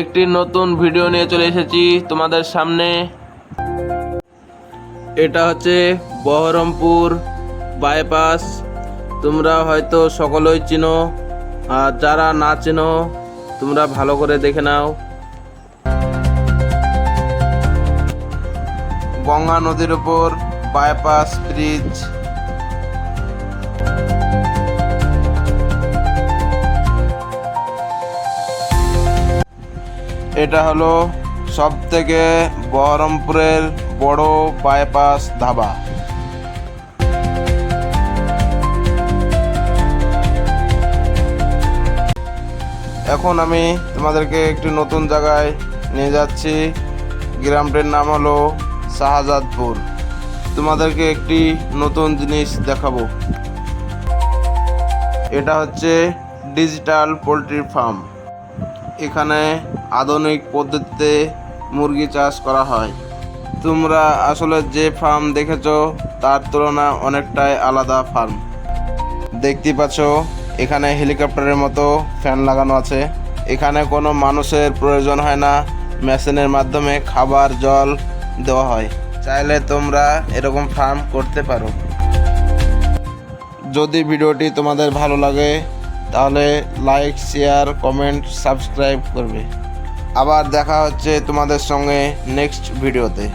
একটি নতুন ভিডিও নিয়ে চলে এসেছি তোমাদের সামনে। এটা হচ্ছে বহরমপুর বাইপাস। তোমরা হয়তো সকলেই চিনো, আর যারা না চিনো তোমরা ভালো করে দেখে নাও। গঙ্গা নদীর উপর বাইপাস ব্রিজ। এটা হলো সবথেকে বহরমপুরের বড় বাইপাস ধাবা। এখন আমি তোমাদেরকে একটি নতুন জায়গায় নিয়ে যাচ্ছি। গ্রামটির নাম হলো শাহজাদপুর। তোমাদেরকে একটি নতুন জিনিস দেখাবো। এটা হচ্ছে ডিজিটাল পোলট্রি ফার্ম। এখানে আধুনিক পদ্ধতিতে মুরগি চাষ করা হয়। তোমরা আসলে যে ফার্ম দেখেছো তার তুলনা অনেকটাই আলাদা ফার্ম। দেখতে পাচ্ছ এখানে হেলিকপ্টারের মতো ফ্যান লাগানো আছে। এখানে কোনো মানুষের প্রয়োজন হয় না, মেশিনের মাধ্যমে খাবার জল দেওয়া হয়। চাইলে তোমরা এরকম ফার্ম করতে পারো। যদি ভিডিওটি তোমাদের ভালো লাগে তাহলে লাইক, শেয়ার, কমেন্ট, সাবস্ক্রাইব করবে। আবার দেখা হচ্ছে তোমাদের সঙ্গে নেক্সট ভিডিওতে।